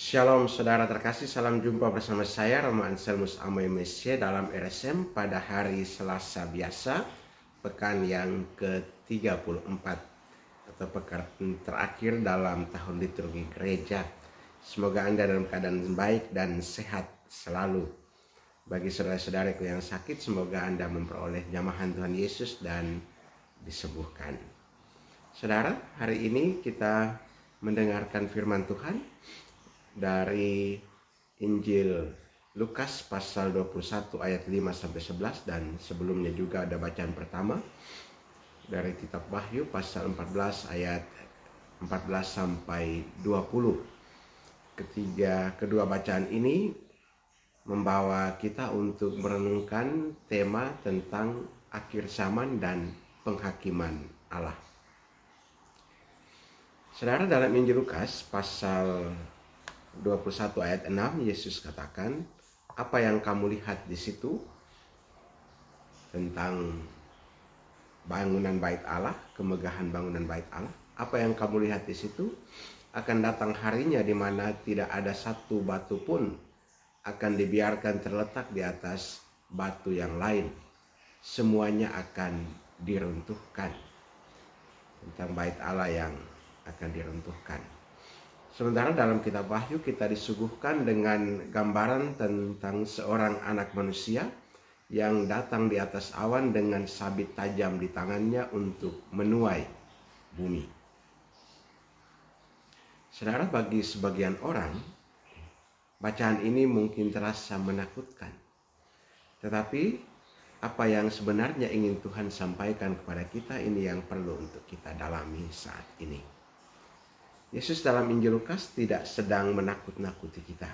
Shalom saudara terkasih, salam jumpa bersama saya Romo Anselmus Amoy Mesye dalam RSM pada hari Selasa biasa, pekan yang ke-34 atau pekan terakhir dalam tahun liturgi gereja. Semoga Anda dalam keadaan baik dan sehat selalu. Bagi saudara-saudaraku yang sakit, semoga Anda memperoleh jamahan Tuhan Yesus dan disembuhkan. Saudara, hari ini kita mendengarkan firman Tuhan dari Injil Lukas pasal 21 ayat 5-11, dan sebelumnya juga ada bacaan pertama dari kitab Wahyu pasal 14 ayat 14-20. Kedua bacaan ini membawa kita untuk merenungkan tema tentang akhir zaman dan penghakiman Allah. Saudara, dalam Injil Lukas pasal 21 ayat 6, Yesus katakan, apa yang kamu lihat di situ tentang bangunan bait Allah, kemegahan bangunan bait Allah, apa yang kamu lihat di situ akan datang harinya di mana tidak ada satu batu pun akan dibiarkan terletak di atas batu yang lain, semuanya akan diruntuhkan. Tentang bait Allah yang akan diruntuhkan. Sementara dalam kitab Wahyu kita disuguhkan dengan gambaran tentang seorang anak manusia yang datang di atas awan dengan sabit tajam di tangannya untuk menuai bumi. Saudara, bagi sebagian orang, bacaan ini mungkin terasa menakutkan. Tetapi apa yang sebenarnya ingin Tuhan sampaikan kepada kita, ini yang perlu untuk kita dalami saat ini. Yesus dalam Injil Lukas tidak sedang menakut-nakuti kita.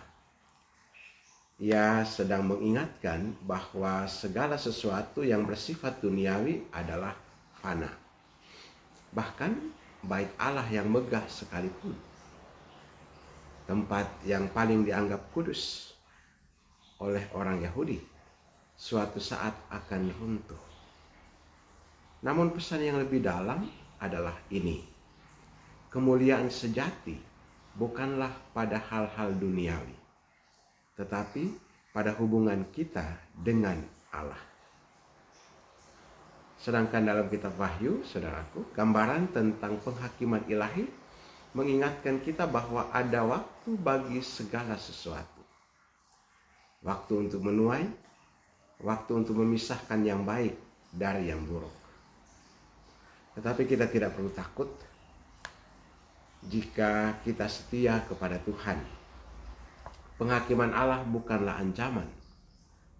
Ia sedang mengingatkan bahwa segala sesuatu yang bersifat duniawi adalah fana. Bahkan bait Allah yang megah sekalipun, tempat yang paling dianggap kudus oleh orang Yahudi, suatu saat akan runtuh. Namun pesan yang lebih dalam adalah ini: kemuliaan sejati bukanlah pada hal-hal duniawi, tetapi pada hubungan kita dengan Allah. Sedangkan dalam kitab Wahyu, saudaraku, gambaran tentang penghakiman ilahi mengingatkan kita bahwa ada waktu bagi segala sesuatu. Waktu untuk menuai, waktu untuk memisahkan yang baik dari yang buruk. Tetapi kita tidak perlu takut jika kita setia kepada Tuhan. Penghakiman Allah bukanlah ancaman,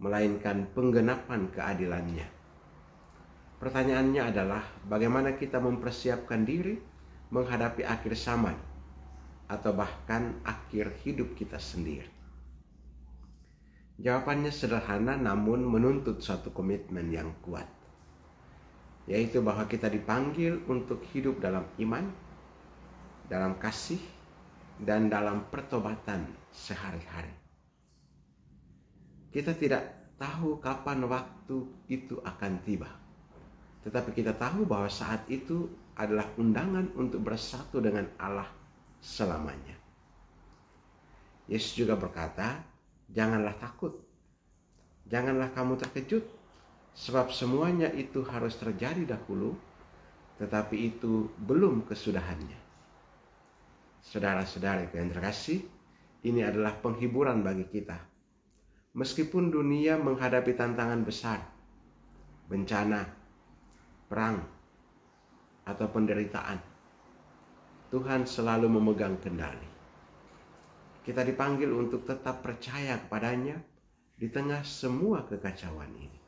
melainkan penggenapan keadilannya. Pertanyaannya adalah, bagaimana kita mempersiapkan diri menghadapi akhir zaman atau bahkan akhir hidup kita sendiri? Jawabannya sederhana namun menuntut suatu komitmen yang kuat, yaitu bahwa kita dipanggil untuk hidup dalam iman, dalam kasih, dan dalam pertobatan sehari-hari. Kita tidak tahu kapan waktu itu akan tiba, tetapi kita tahu bahwa saat itu adalah undangan untuk bersatu dengan Allah selamanya. Yesus juga berkata, janganlah takut, janganlah kamu terkejut, sebab semuanya itu harus terjadi dahulu, tetapi itu belum kesudahannya. Saudara-saudari yang terkasih, ini adalah penghiburan bagi kita. Meskipun dunia menghadapi tantangan besar, bencana, perang, atau penderitaan, Tuhan selalu memegang kendali. Kita dipanggil untuk tetap percaya kepadanya di tengah semua kekacauan ini.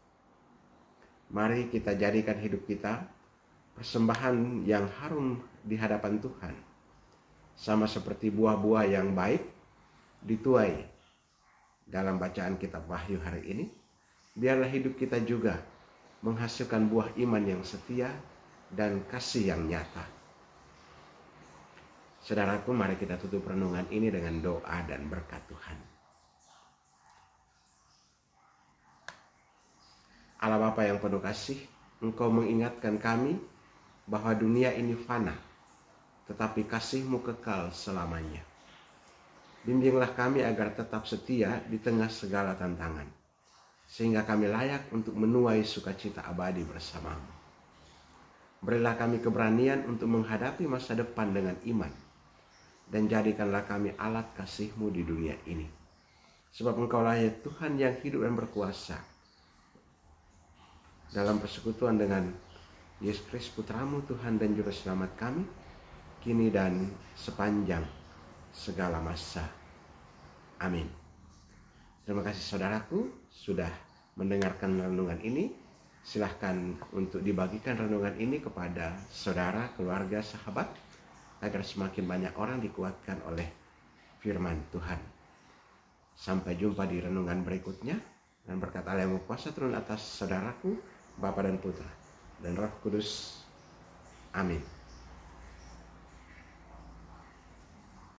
Mari kita jadikan hidup kita persembahan yang harum di hadapan Tuhan. Sama seperti buah-buah yang baik dituai dalam bacaan kitab Wahyu hari ini, biarlah hidup kita juga menghasilkan buah iman yang setia dan kasih yang nyata. Saudaraku, mari kita tutup renungan ini dengan doa dan berkat Tuhan. Allah Bapa yang penuh kasih, Engkau mengingatkan kami bahwa dunia ini fana, tetapi kasih-Mu kekal selamanya. Bimbinglah kami agar tetap setia di tengah segala tantangan, sehingga kami layak untuk menuai sukacita abadi bersamamu. Berilah kami keberanian untuk menghadapi masa depan dengan iman, dan jadikanlah kami alat kasih-Mu di dunia ini. Sebab Engkaulah ya Tuhan yang hidup dan berkuasa. Dalam persekutuan dengan Yesus Kristus Putra-Mu, Tuhan dan Juru Selamat kami, kini dan sepanjang segala masa. Amin. Terima kasih saudaraku sudah mendengarkan renungan ini. Silahkan untuk dibagikan renungan ini kepada saudara, keluarga, sahabat, agar semakin banyak orang dikuatkan oleh firman Tuhan. Sampai jumpa di renungan berikutnya, dan berkat Allah yang berkuasa turun atas saudaraku, Bapa dan Putra, dan Roh Kudus. Amin.